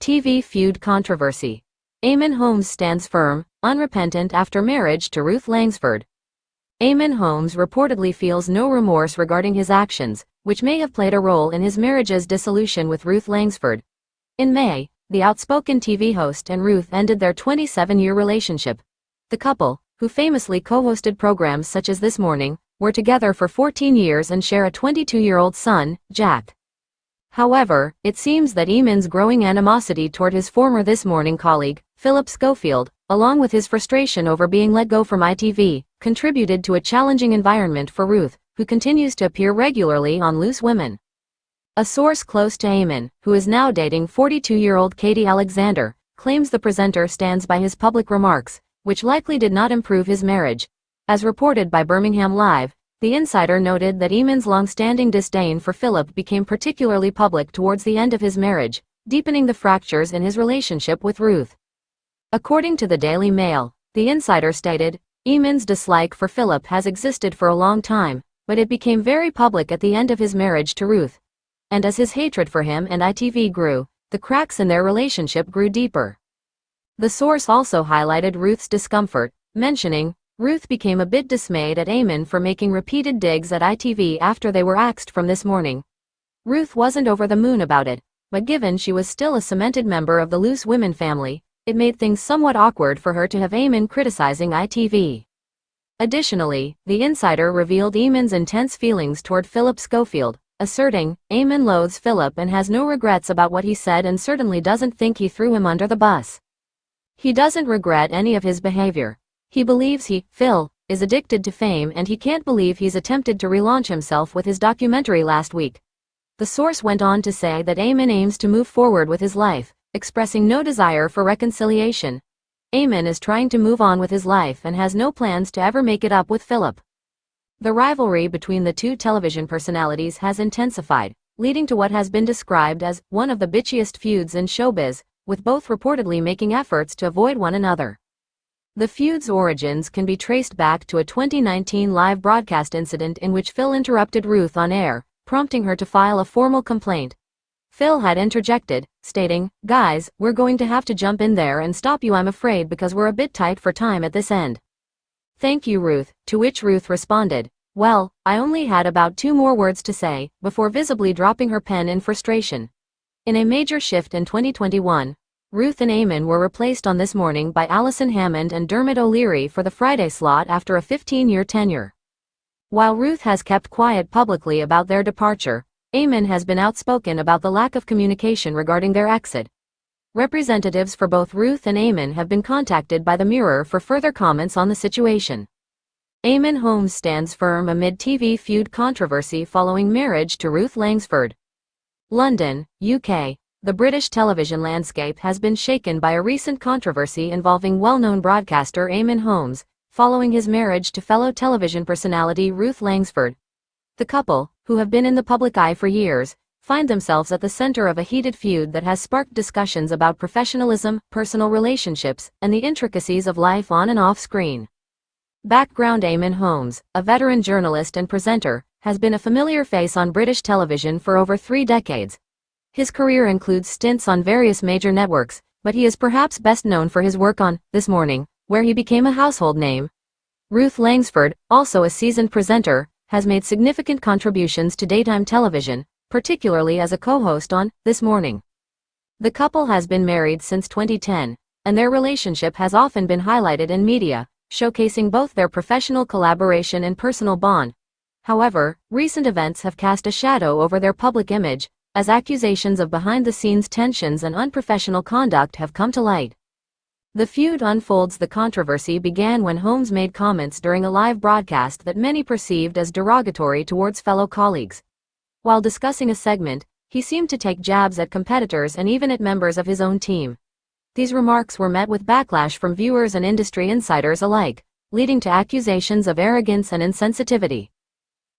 TV feud controversy. Eamonn Holmes stands firm, unrepentant after marriage to Ruth Langsford. Eamonn Holmes reportedly feels no remorse regarding his actions, which may have played a role in his marriage's dissolution with Ruth Langsford. In May, the outspoken TV host and Ruth ended their 27-year relationship. The couple, who famously co-hosted programs such as This Morning, were together for 14 years and share a 22-year-old son, Jack. However, it seems that Eamonn's growing animosity toward his former This Morning colleague, Phillip Schofield, along with his frustration over being let go from ITV, contributed to a challenging environment for Ruth, who continues to appear regularly on Loose Women. A source close to Eamonn, who is now dating 42-year-old Katie Alexander, claims the presenter stands by his public remarks, which likely did not improve his marriage. As reported by Birmingham Live, the insider noted that Eamonn's long-standing disdain for Phillip became particularly public towards the end of his marriage, deepening the fractures in his relationship with Ruth. According to the Daily Mail, the insider stated, Eamonn's dislike for Phillip has existed for a long time, but it became very public at the end of his marriage to Ruth. And as his hatred for him and ITV grew, the cracks in their relationship grew deeper. The source also highlighted Ruth's discomfort, mentioning, Ruth became a bit dismayed at Eamonn for making repeated digs at ITV after they were axed from This Morning. Ruth wasn't over the moon about it, but given she was still a cemented member of the Loose Women family, it made things somewhat awkward for her to have Eamonn criticizing ITV. Additionally, the insider revealed Eamonn's intense feelings toward Phillip Schofield, asserting, Eamonn loathes Phillip and has no regrets about what he said and certainly doesn't think he threw him under the bus. He doesn't regret any of his behavior. He believes Phil, is addicted to fame and he can't believe he's attempted to relaunch himself with his documentary last week. The source went on to say that Eamonn aims to move forward with his life, expressing no desire for reconciliation. Eamonn is trying to move on with his life and has no plans to ever make it up with Phillip. The rivalry between the two television personalities has intensified, leading to what has been described as one of the bitchiest feuds in showbiz, with both reportedly making efforts to avoid one another. The feud's origins can be traced back to a 2019 live broadcast incident in which Phil interrupted Ruth on air, prompting her to file a formal complaint. Phil had interjected, stating, "Guys, we're going to have to jump in there and stop you, I'm afraid, because we're a bit tight for time at this end." "Thank you, Ruth," to which Ruth responded, "Well, I only had about 2 more words to say," before visibly dropping her pen in frustration. In a major shift in 2021, Ruth and Eamonn were replaced on This Morning by Alison Hammond and Dermot O'Leary for the Friday slot after a 15-year tenure. While Ruth has kept quiet publicly about their departure, Eamonn has been outspoken about the lack of communication regarding their exit. Representatives for both Ruth and Eamonn have been contacted by the Mirror for further comments on the situation. Eamonn Holmes stands firm amid TV feud controversy following marriage to Ruth Langsford. London, UK. The British television landscape has been shaken by a recent controversy involving well-known broadcaster Eamonn Holmes, following his marriage to fellow television personality Ruth Langsford. The couple, who have been in the public eye for years, find themselves at the center of a heated feud that has sparked discussions about professionalism, personal relationships, and the intricacies of life on and off screen. Background: Eamonn Holmes, a veteran journalist and presenter, has been a familiar face on British television for over 3 decades. His career includes stints on various major networks, but he is perhaps best known for his work on This Morning, where he became a household name. Ruth Langsford, also a seasoned presenter, has made significant contributions to daytime television, particularly as a co-host on This Morning. The couple has been married since 2010, and their relationship has often been highlighted in media, showcasing both their professional collaboration and personal bond. However, recent events have cast a shadow over their public image, as accusations of behind-the-scenes tensions and unprofessional conduct have come to light. The feud unfolds. The controversy began when Holmes made comments during a live broadcast that many perceived as derogatory towards fellow colleagues. While discussing a segment, he seemed to take jabs at competitors and even at members of his own team. These remarks were met with backlash from viewers and industry insiders alike, leading to accusations of arrogance and insensitivity.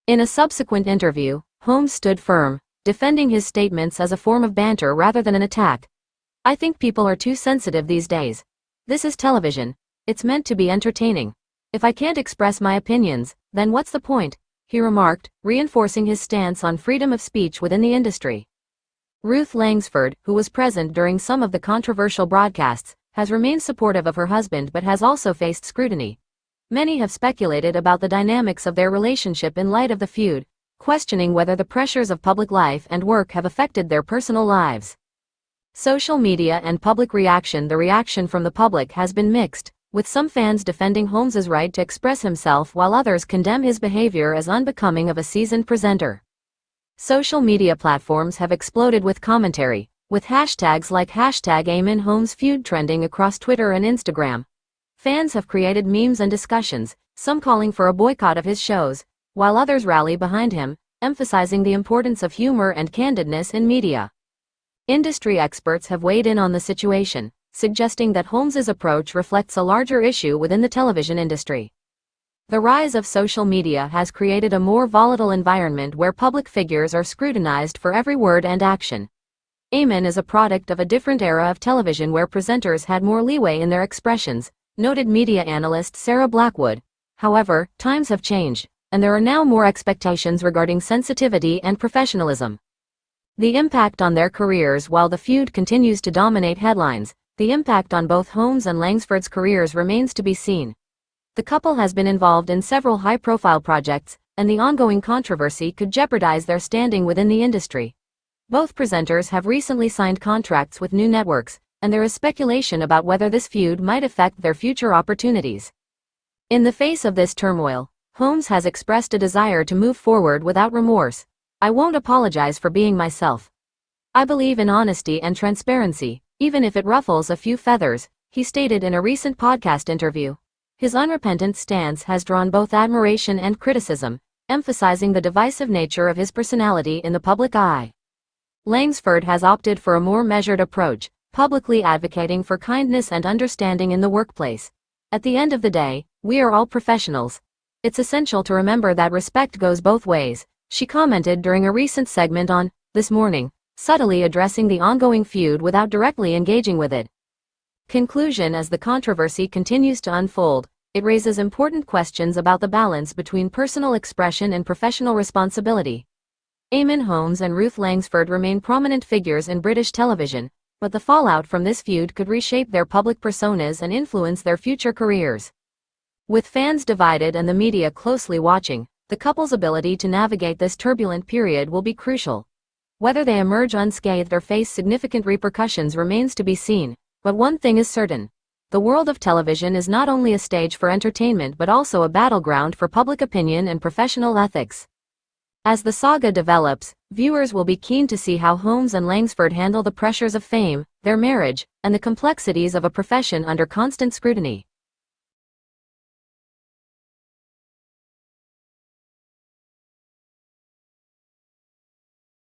In a subsequent interview, Holmes stood firm, defending his statements as a form of banter rather than an attack. "I think people are too sensitive these days. This is television. It's meant to be entertaining. If I can't express my opinions, then what's the point?" he remarked, reinforcing his stance on freedom of speech within the industry. Ruth Langsford, who was present during some of the controversial broadcasts, has remained supportive of her husband but has also faced scrutiny. Many have speculated about the dynamics of their relationship in light of the feud, questioning whether the pressures of public life and work have affected their personal lives. Social media and public reaction. The reaction from the public has been mixed, with some fans defending Holmes's right to express himself while others condemn his behavior as unbecoming of a seasoned presenter. Social media platforms have exploded with commentary, with hashtags like #Eamonn Holmes Feud trending across Twitter and Instagram. Fans have created memes and discussions, some calling for a boycott of his shows, while others rally behind him, emphasizing the importance of humor and candidness in media. Industry experts have weighed in on the situation, suggesting that Holmes's approach reflects a larger issue within the television industry. The rise of social media has created a more volatile environment where public figures are scrutinized for every word and action. Eamonn is a product of a different era of television where presenters had more leeway in their expressions, noted media analyst Sarah Blackwood. However, times have changed, and there are now more expectations regarding sensitivity and professionalism. The impact on their careers. While the feud continues to dominate headlines, the impact on both Holmes and Langsford's careers remains to be seen. The couple has been involved in several high-profile projects, and the ongoing controversy could jeopardize their standing within the industry. Both presenters have recently signed contracts with new networks, and there is speculation about whether this feud might affect their future opportunities. In the face of this turmoil, Holmes has expressed a desire to move forward without remorse. "I won't apologize for being myself. I believe in honesty and transparency, even if it ruffles a few feathers," he stated in a recent podcast interview. His unrepentant stance has drawn both admiration and criticism, emphasizing the divisive nature of his personality in the public eye. Langsford has opted for a more measured approach, publicly advocating for kindness and understanding in the workplace. "At the end of the day, we are all professionals. It's essential to remember that respect goes both ways," she commented during a recent segment on This Morning, subtly addressing the ongoing feud without directly engaging with it. Conclusion. As the controversy continues to unfold, it raises important questions about the balance between personal expression and professional responsibility. Eamonn Holmes and Ruth Langsford remain prominent figures in British television, but the fallout from this feud could reshape their public personas and influence their future careers. With fans divided and the media closely watching, the couple's ability to navigate this turbulent period will be crucial. Whether they emerge unscathed or face significant repercussions remains to be seen, but one thing is certain. The world of television is not only a stage for entertainment but also a battleground for public opinion and professional ethics. As the saga develops, viewers will be keen to see how Holmes and Langsford handle the pressures of fame, their marriage, and the complexities of a profession under constant scrutiny.